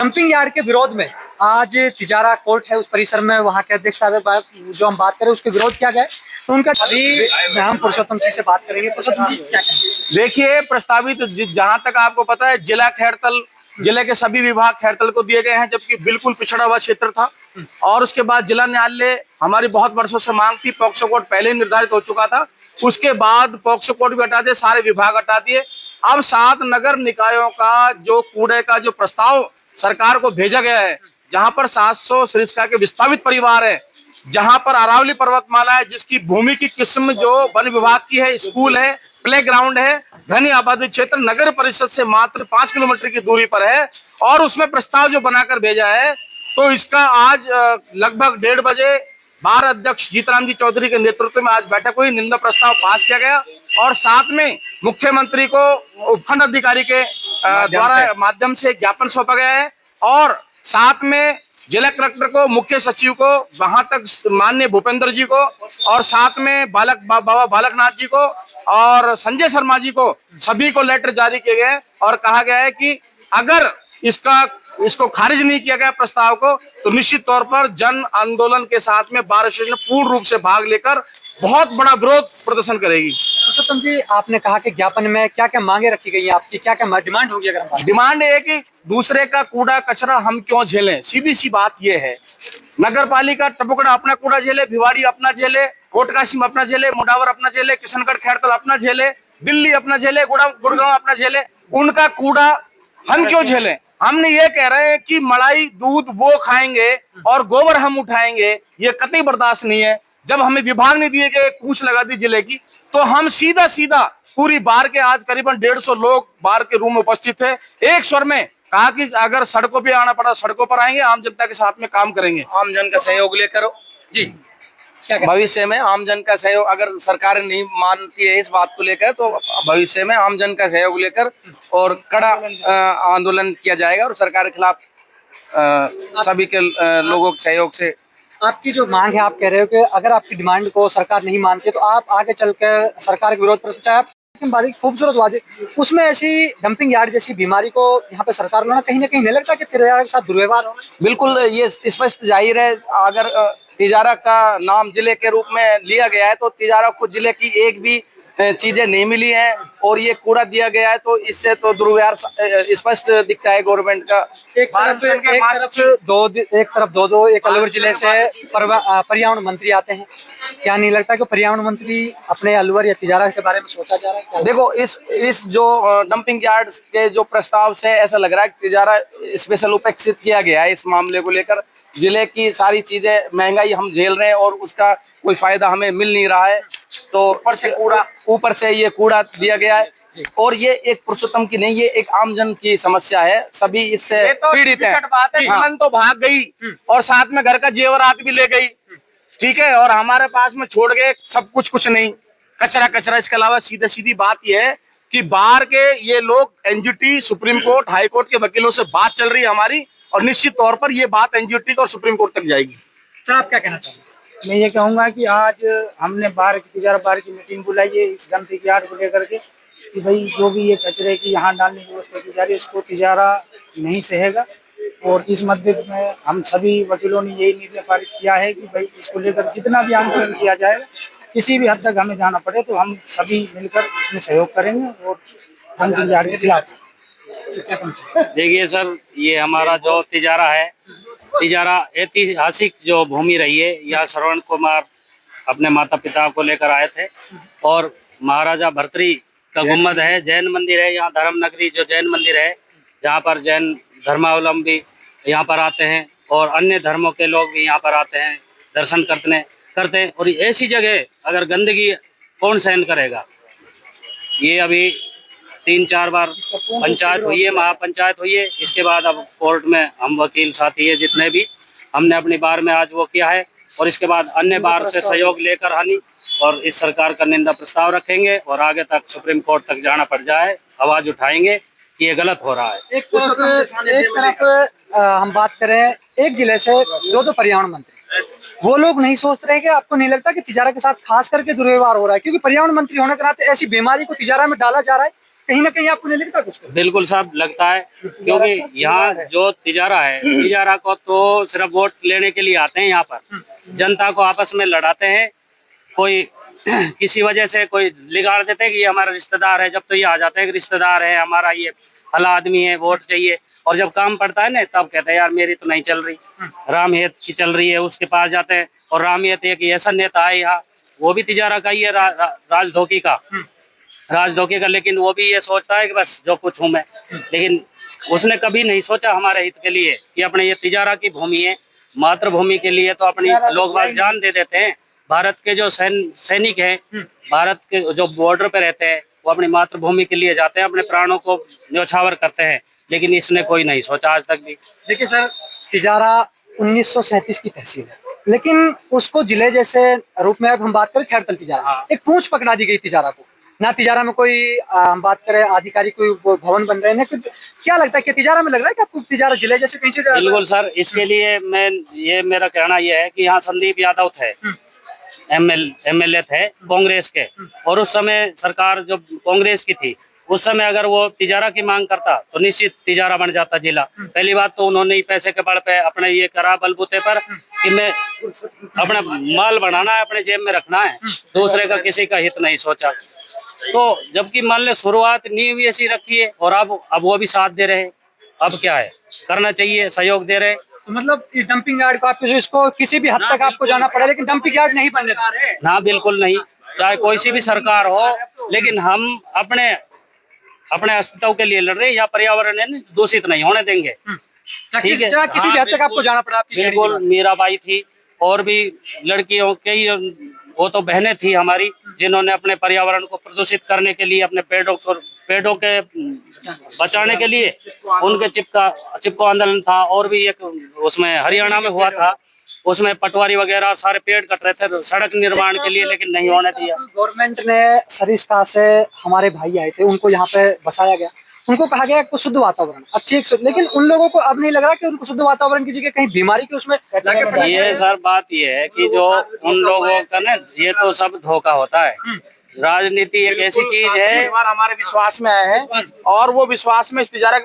Dumping yard के विरोध में आज तिजारा कोर्ट है उस परिसर में, वहां के अध्यक्ष जो हम बात करें उसके विरोध किया गया, तो उनका अभी हम पुरुषोत्तम जी से बात करेंगे। पुरुषोत्तम जी क्या कहेंगे? देखिए, प्रस्तावित जहां तक आपको पता है जिला खैरतल, जिले के सभी विभाग खैरतल को दिए गए हैं, जबकि बिल्कुल पिछड़ा हुआ क्षेत्र था। और उसके बाद जिला न्यायालय, हमारी बहुत वर्षों से मांग थी, पॉक्सो कोर्ट पहले ही निर्धारित हो चुका था। उसके बाद पॉक्सो कोर्ट भी हटा दिए, सारे विभाग हटा दिए। अब 7 नगर निकायों का जो कूड़े का जो प्रस्ताव सरकार को भेजा गया है, जहां पर 700 सरिस्का के विस्थापित परिवार है, जहां पर अरावली पर्वतमाला है, जिसकी भूमि की किस्म जो वन विभाग की है, स्कूल है, प्लेग्राउंड है, घनी आबादी क्षेत्र नगर परिषद से मात्र 5 किलोमीटर की दूरी पर है, और उसमें प्रस्ताव जो बनाकर भेजा है, तो इसका आज लगभग 1:30 बजे बार अध्यक्ष जीतराम जी चौधरी के नेतृत्व में आज बैठक हुई, निंदा प्रस्ताव पास किया गया, और साथ में मुख्यमंत्री को उपखंड अधिकारी के द्वारा माध्यम से ज्ञापन सौंपा गया है, और साथ में जिला कलेक्टर को, मुख्य सचिव को, वहां तक माननीय भूपेंद्र जी को, और साथ में बाबा बालकनाथ जी को और संजय शर्मा जी को, सभी को लेटर जारी किए गए, और कहा गया है कि अगर इसको खारिज नहीं किया गया प्रस्ताव को, तो निश्चित तौर पर जन आंदोलन के साथ में बार एसोसिएशन पूर्ण रूप से भाग लेकर बहुत बड़ा विरोध प्रदर्शन करेगी। पुरुषोत्तम जी, आपने कहा कि ज्ञापन में क्या क्या मांगे रखी गई है आपकी, क्या क्या डिमांड होगी? अगर डिमांड है कि दूसरे का कूड़ा कचरा हम क्यों झेलें, सीधी सी बात यह है। नगर पालिका टपुकड़ा अपना कूड़ा झेले, भिवाड़ी अपना झेले, कोटकाशीम अपना झेले, मुडावर अपना झेले, किशनगढ़ खैरतल अपना झेले, दिल्ली अपना झेले, गुड़गांव अपना झेले, उनका कूड़ा हम क्यों झेलें? हमने ये कह रहे हैं कि मलाई दूध वो खाएंगे और गोबर हम उठाएंगे, ये कतई बर्दाश्त नहीं है। जब हमें विभाग ने दिए गए पूछ लगा दी जिले की, तो हम सीधा सीधा पूरी बार के आज करीबन 150 लोग बार के रूम में उपस्थित थे, एक स्वर में कहा कि अगर सड़कों पे आना पड़ा सड़कों पर आएंगे, आम जनता के साथ में काम करेंगे। आम जन का सहयोग लेकर जी भविष्य में आम जन का सहयोग, अगर सरकार नहीं मानती है इस बात को लेकर, तो भविष्य में आम जन का सहयोग लेकर और कड़ा आंदोलन किया जाएगा, और सरकार के खिलाफ सभी के लोगों के सहयोग से। आपकी जो मांग है, आप कह रहे हो कि अगर आपकी डिमांड को सरकार नहीं मानती तो आप आगे चलकर सरकार के विरोध पर, चाहे आप खूबसूरत वादे, उसमें ऐसी डंपिंग यार्ड जैसी बीमारी को यहाँ पे सरकार ने कहीं ना कहीं नहीं लगता कि तिजारा के साथ दुर्व्यवहार हो? बिल्कुल, ये स्पष्ट जाहिर है। अगर तिजारा का नाम जिले के रूप में लिया गया है, तो तिजारा को जिले की एक भी चीजें नहीं मिली हैं, और ये कूड़ा दिया गया है, तो इससे तो दुर्व्यवहार स्पष्ट दिखता है गवर्नमेंट का। एक तरफ दो एक अलवर जिले से पर्यावरण मंत्री आते हैं, क्या नहीं लगता कि पर्यावरण मंत्री अपने अलवर या तिजारा के बारे में सोचा जा रहा है? देखो, इस जो डंपिंग यार्ड के जो प्रस्ताव से ऐसा लग रहा है कि तिजारा स्पेशल उपेक्षित किया गया है। इस मामले को लेकर जिले की सारी चीजें, महंगाई हम झेल रहे हैं और उसका कोई फायदा हमें मिल नहीं रहा है, तो ऊपर से ये कूड़ा दिया गया है, और ये एक पुरुषोत्तम की नहीं, ये एक आमजन की समस्या है, सभी इससे पीड़ित हैं। बात है, दुल्हन तो भाग गई और साथ में घर का जेवरात भी ले गई, ठीक है, और हमारे पास में छोड़ गए सब कुछ नहीं, कचरा। इसके अलावा सीधी बात यह है कि बाहर के ये लोग NGT, supreme court, high court के वकीलों से बात चल रही है हमारी, और निश्चित तौर पर ये बात एनजीटी और सुप्रीम कोर्ट तक जाएगी। सर, आप क्या कहना चाहेंगे? मैं ये कहूँगा कि आज हमने तिजारा बार की मीटिंग बुलाई है इस डंपिंग यार्ड को लेकर के, कि भाई जो भी ये कचरे की यहाँ डालने की व्यवस्था की जा रही है, इसको तिजारा नहीं सहेगा, और इस मध्य में हम सभी वकीलों ने यही निर्णय पारित किया है कि भाई इसको लेकर जितना भी आंदोलन किया जाएगा, किसी भी हद तक हमें जाना पड़े, तो हम सभी मिलकर इसमें सहयोग करेंगे और डंपिंग यार्ड के खिलाफ। देखिए सर, ये हमारा जो तिजारा है, तिजारा ऐतिहासिक जो भूमि रही है, यहाँ श्रवण कुमार अपने माता पिता को लेकर आए थे, और महाराजा भर्तृहरि का गुम्बद है, जैन मंदिर है, यहाँ धर्म नगरी जो जैन मंदिर है, जहाँ पर जैन धर्मावलंबी यहाँ पर आते हैं, और अन्य धर्मों के लोग भी यहाँ पर आते हैं, दर्शन करते हैं, और ऐसी जगह अगर गंदगी कौन सहन करेगा? ये अभी 3-4 बार पंचायत हुई है, महापंचायत हुई है, इसके बाद अब कोर्ट में हम वकील साथी है जितने भी, हमने अपनी बार में आज वो किया है, और इसके बाद अन्य बार से सहयोग लेकर और इस सरकार का निंदा प्रस्ताव रखेंगे, और आगे तक सुप्रीम कोर्ट तक जाना पड़ जाए, आवाज उठाएंगे कि ये गलत हो रहा है। एक तरफ हम बात करें, एक जिले से दो पर्यावरण मंत्री, वो लोग नहीं सोच रहे कि आपको नहीं लगता कि तिजारा के साथ खास करके दुर्व्यवहार हो रहा है? क्योंकि पर्यावरण मंत्री होने के नाते ऐसी बीमारी को तिजारा में डाला जा रहा है कहीं ना कहीं आपको नहीं लगता कुछ? बिल्कुल साहब लगता है, क्योंकि यहाँ जो तिजारा है, तिजारा को तो सिर्फ वोट लेने के लिए आते हैं यहाँ पर, जनता को आपस में लड़ाते हैं। कोई किसी वजह से कोई लिगाड़ देते हैं कि ये हमारा रिश्तेदार है, जब तो ये आ जाते हैं कि रिश्तेदार है हमारा, ये भला आदमी है, वोट चाहिए। और जब काम पड़ता है ना, तब कहते हैं यार मेरी तो नहीं चल रही, रामहेत की चल रही है, उसके पास जाते हैं। और रामहेत एक ऐसा नेता है यहाँ, वो भी तिजारा का ही है, राजधोकी का, राजधोखे का, लेकिन वो भी ये सोचता है कि बस जो कुछ हूं मैं। लेकिन उसने कभी नहीं सोचा हमारे हित के लिए कि अपने ये तिजारा की भूमि है, मातृभूमि के लिए तो अपनी लोग बाग जान दे देते हैं। भारत के जो सैनिक हैं, भारत के जो बॉर्डर पे रहते हैं, वो अपनी मातृभूमि के लिए जाते हैं, अपने प्राणों को न्यौछावर करते हैं। लेकिन इसने कोई नहीं सोचा आज तक भी। देखिए सर, तिजारा 1937 की तहसील है, लेकिन उसको जिले जैसे रूप में अब हम बात करें खैरतल तिजारा, एक पूंछ पकड़ा दी गई तिजारा को। ना तिजारा में कोई हम बात करें आधिकारिक कोई भवन बन रहे हैं, क्या लगता है कि तिजारा में लग रहा है कि आपको तिजारा जिले जैसे कहीं से? बिल्कुल सर, इसके लिए मेरा कहना यह है कि यहाँ संदीप यादव थे, एमएलए थे कांग्रेस के, और उस समय सरकार जो कांग्रेस की थी, उस समय अगर वो तिजारा की मांग करता तो निश्चित तिजारा बन जाता जिला। पहली बात तो उन्होंने ही पैसे के बल पे अपने ये करा बलबूते पर कि मैं अपना माल बनाना है, अपने जेब में रखना है, दूसरे का किसी का हित नहीं सोचा। तो जबकि मान ले शुरुआत नींव ऐसी रखी है, और अब वो भी साथ दे रहे हैं। अब क्या है, करना चाहिए, सहयोग दे रहे। तो मतलब इस डंपिंग यार्ड को आपको जो इसको किसी भी हद तक आपको जाना पड़े, लेकिन डंपिंग यार्ड नहीं बनने दें। ना, बिल्कुल नहीं, चाहे कोई सी भी सरकार हो, लेकिन हम अपने अस्तित्व के लिए लड़ रहे हैं। या पर्यावरण दूषित नहीं होने देंगे। ठीक है, किसी भी हद तक आपको जाना पड़ा। बिल्कुल, मीराबाई थी और भी लड़कियों कई, वो तो बहनें थी हमारी, जिन्होंने अपने पर्यावरण को प्रदूषित करने के लिए, अपने पेड़ों के बचाने के लिए उनके चिपको आंदोलन था। और भी एक उसमें हरियाणा में हुआ था, उसमें पटवारी वगैरह सारे पेड़ कट रहे थे सड़क निर्माण के लिए, लेकिन नहीं होने दिया। गवर्नमेंट ने सरिस्का से हमारे भाई आए थे, उनको यहाँ पे बसाया गया, उनको कहा गया कुछ शुद्ध वातावरण अच्छी, लेकिन उन लोगों को अब नहीं लग रहा कि उनको शुद्ध वातावरण की जगह कहीं बीमारी की उसमें ये सर बात ये है कि जो उन लोगों का ना, ये तो सब धोखा होता है। राजनीति एक ऐसी चीज है, हमारे विश्वास में आए हैं, और वो विश्वास में इस तिजारा